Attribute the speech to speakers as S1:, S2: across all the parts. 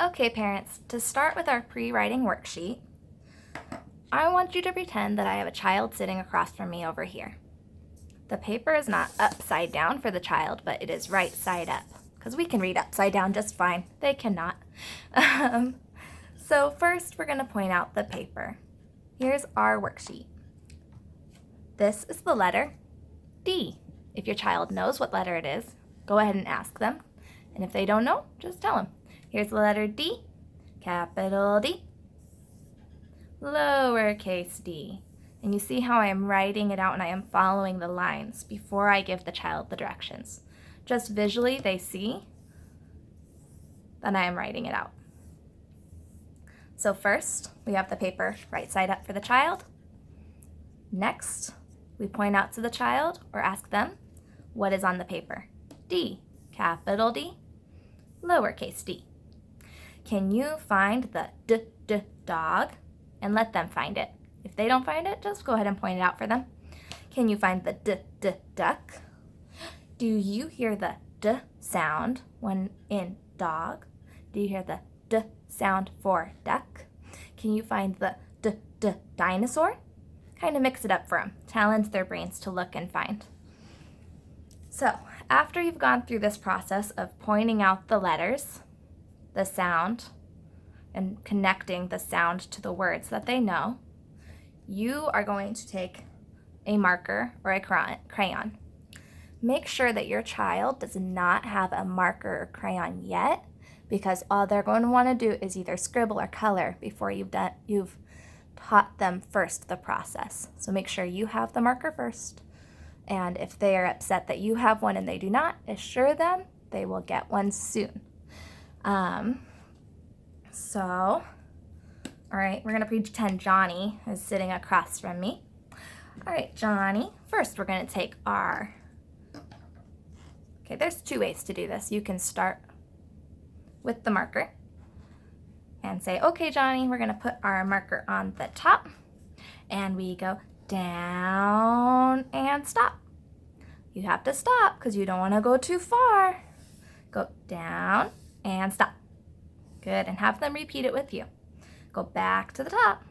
S1: Okay, parents, to start with our pre-writing worksheet, I want you to pretend that I have a child sitting across from me over here. The paper is not upside down for the child, but it is right side up, because we can read upside down just fine. They cannot. So first, we're going to point out the paper. Here's our worksheet. This is the letter D. If your child knows what letter it is, go ahead and ask them. And if they don't know, just tell them. Here's the letter D, capital D, lowercase d. And you see how I am writing it out and I am following the lines before I give the child the directions. Just visually they see that I am writing it out. So first, we have the paper right side up for the child. Next, we point out to the child or ask them what is on the paper. D, capital D, lowercase d. Can you find the dog? And let them find it. If they don't find it, just go ahead and point it out for them. Can you find the duck? Do you hear the d sound when in dog? Do you hear the d sound for duck? Can you find the dinosaur? Kind of mix it up for them. Challenge their brains to look and find. So, after you've gone through this process of pointing out the letters, the sound, and connecting the sound to the words that they know, you are going to take a marker or a crayon. Make sure that your child does not have a marker or crayon yet, because all they're going to want to do is either scribble or color before you've taught them first the process. So make sure you have the marker first, and if they are upset that you have one and they do not, assure them they will get one soon. All right, we're going to pretend Johnny is sitting across from me. All right, Johnny, first we're going to take okay, there's two ways to do this. You can start with the marker and say, okay, Johnny, we're going to put our marker on the top, and we go down and stop. You have to stop because you don't want to go too far. Go down and stop. Good, and have them repeat it with you. Go back to the top.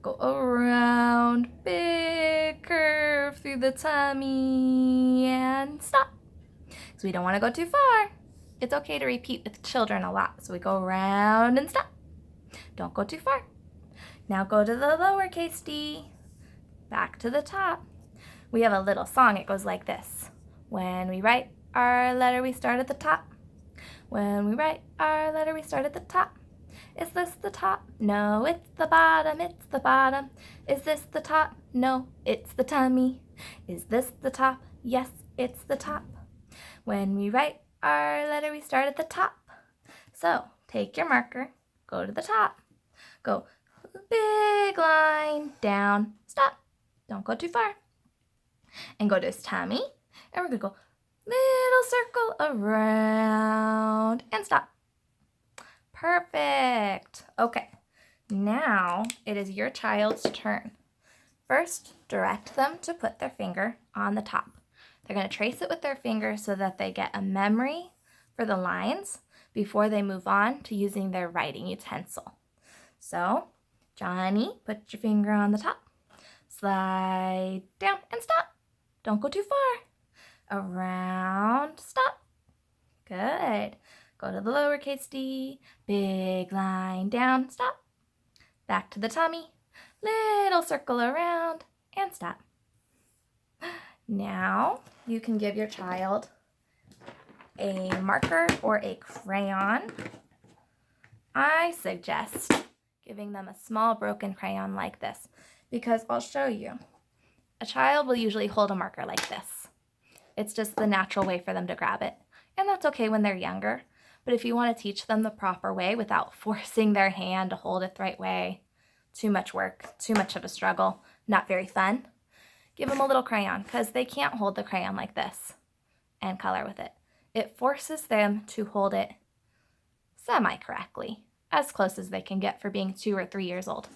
S1: Go around, big curve through the tummy, and stop. Because we don't want to go too far. It's okay to repeat with children a lot. So we go around and stop. Don't go too far. Now go to the lowercase d. Back to the top. We have a little song. It goes like this. When we write our letter, we start at the top. When we write our letter, we start at the top. Is this the top? No, it's the bottom, it's the bottom. Is this the top? No, it's the tummy. Is this the top? Yes, it's the top. When we write our letter, we start at the top. So, take your marker, go to the top. Go big line, down, stop. Don't go too far. And go to his tummy, and we're going to go little circle around and stop. Perfect. Okay, now it is your child's turn. First, direct them to put their finger on the top. They're going to trace it with their finger so that they get a memory for the lines before they move on to using their writing utensil. So, Johnny, put your finger on the top. Slide down and stop. Don't go too far. Around, stop. Good. Go to the lowercase d, big line down, stop. Back to the tummy, little circle around, and stop. Now you can give your child a marker or a crayon. I suggest giving them a small broken crayon like this, because I'll show you. A child will usually hold a marker like this. It's just the natural way for them to grab it. And that's okay when they're younger. But if you want to teach them the proper way without forcing their hand to hold it the right way, too much work, too much of a struggle, not very fun, give them a little crayon, because they can't hold the crayon like this and color with it. It forces them to hold it semi-correctly, as close as they can get for being 2 or 3 years old.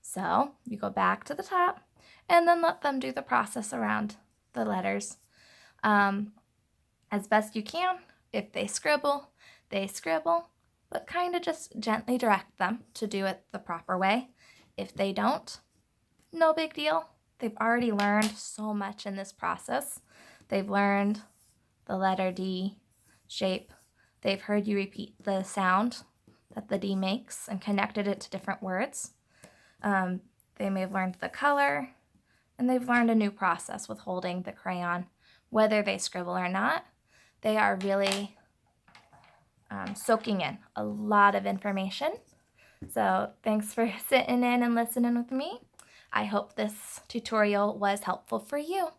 S1: So you go back to the top and then let them do the process around the letters as best you can. If they scribble, they scribble. but kind of just gently direct them to do it the proper way. If they don't, no big deal. They've already learned so much in this process. They've learned the letter D shape. They've heard you repeat the sound that the D makes and connected it to different words. They may have learned the color, and they've learned a new process with holding the crayon. Whether they scribble or not, they are really soaking in a lot of information. So thanks for sitting in and listening with me. I hope this tutorial was helpful for you.